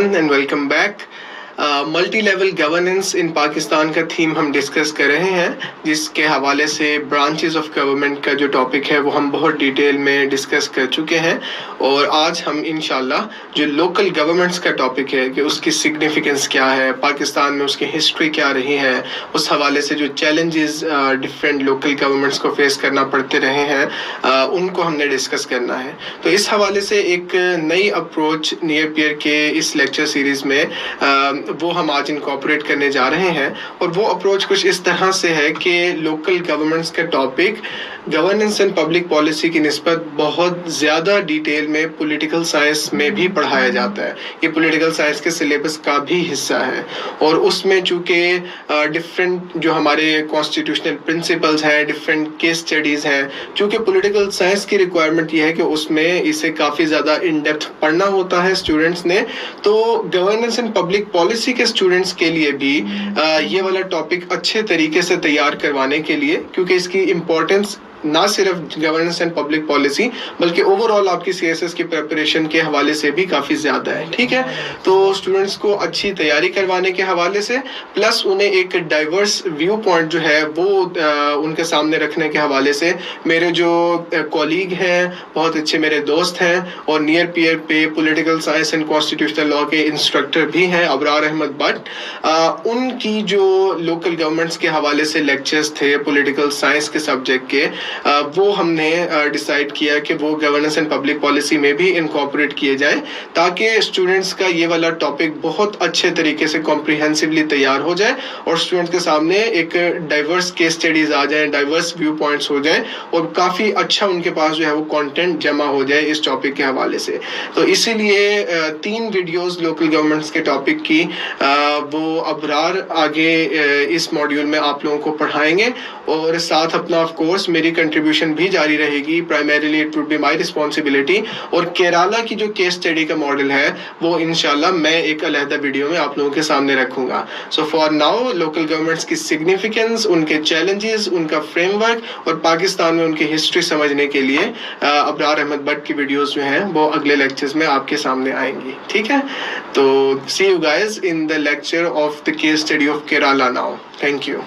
everyone and welcome back. Multi level governance in Pakistan کا theme ہم discuss کر رہے ہیں، جس کے حوالے سے برانچز آف گورنمنٹ کا جو ٹاپک ہے وہ ہم بہت ڈیٹیل میں ڈسکس کر چکے ہیں، اور آج ہم انشاءاللہ جو لوکل گورنمنٹس کا ٹاپک ہے کہ اس کی سگنیفیکنس کیا ہے، پاکستان میں اس کی ہسٹری کیا رہی ہے، اس حوالے سے جو چیلنجز ڈفرینٹ لوکل گورنمنٹس کو فیس کرنا پڑتے رہے ہیں ان کو ہم نے ڈسکس کرنا ہے۔ تو اس حوالے سے ایک نئی اپروچ نیئر پیئر کے اس لیکچر سیریز میں وہ ہم آج انکارپوریٹ کرنے جا رہے ہیں، اور وہ اپروچ کچھ اس طرح سے ہے کہ لوکل گورنمنٹس کا topic governance and public policy کی نسبت بہت زیادہ ڈیٹیل میں پولیٹیکل سائنس میں بھی پڑھایا جاتا ہے۔ یہ پولیٹیکل سائنس کے سلیبس کا بھی حصہ ہے، اور اس میں چونکہ ڈفرینٹ جو ہمارے کانسٹیٹیوشنل پرنسپلز ہیں، ڈفرینٹ کیس اسٹڈیز ہیں، چونکہ پولیٹیکل سائنس کی ریکوائرمنٹ یہ ہے کہ اس میں اسے کافی زیادہ ان ڈیپتھ پڑھنا ہوتا ہے اسٹوڈنٹس نے، تو گورننس اینڈ پبلک پالیسی کے اسٹوڈنٹس کے لیے بھی یہ والا ٹاپک اچھے طریقے سے تیار کروانے کے لیے، کیونکہ اس کی امپورٹنس نہ صرف گورننس اینڈ پبلک پالیسی بلکہ اوور آل آپ کی CSS کی پریپریشن کے حوالے سے بھی کافی زیادہ ہے، ٹھیک ہے۔ تو اسٹوڈنٹس کو اچھی تیاری کروانے کے حوالے سے، پلس انہیں ایک ڈائیورس ویو پوائنٹ جو ہے وہ ان کے سامنے رکھنے کے حوالے سے، میرے جو کولیگ ہیں، بہت اچھے میرے دوست ہیں، اور نیئر پیئر پہ پولیٹیکل سائنس اینڈ کانسٹیٹیوشنل لا کے انسٹرکٹر بھی ہیں، ابرار احمد بٹ، ان کی جو لوکل گورنمنٹس کے حوالے سے لیکچرز تھے پولیٹیکل سائنس کے سبجیکٹ کے، وہ ہم نے ڈیسائیڈ کیا کہ وہ گورننس اینڈ پبلک پالیسی میں بھی انکارپوریٹ کیے جائیں، تاکہ اسٹوڈنٹس کا یہ والا ٹاپک بہت اچھے طریقے سے کمپریہنسولی تیار ہو جائے، اور اسٹوڈنٹس کے سامنے ایک ڈائیورس کیس اسٹڈیز آ جائیں، ڈائیورس ویو پوائنٹس ہو جائیں، اور کافی اچھا ان کے پاس جو ہے وہ کانٹینٹ جمع ہو جائے اس ٹاپک کے حوالے سے۔ تو اسی لیے 3 ویڈیوز لوکل گورنمنٹس کے ٹاپک کی وہ ابرار آگے اس موڈیول میں آپ لوگوں کو پڑھائیں گے، اور ساتھ اپنا آف کورس میری کنٹریبیوشن بھی جاری رہے گی، primarily it would be my responsibility, اور کیرالہ کی جو کیس اسٹڈی کا ماڈل ہے وہ انشاءاللہ میں ایک علیحدہ ویڈیو میں آپ لوگوں کے سامنے رکھوں گا۔ سو فار ناؤ لوکل گورنمنٹس کی سگنیفیکنس، ان کے چیلنجز، ان کا فریم ورک، اور پاکستان میں ان کی ہسٹری سمجھنے کے لیے ابرار احمد بٹ کی ویڈیوز جو ہیں وہ اگلے لیکچرز میں آپ کے سامنے آئیں گی، ٹھیک ہے۔ تو see you guys in the lecture of the case study of Kerala now, thank you.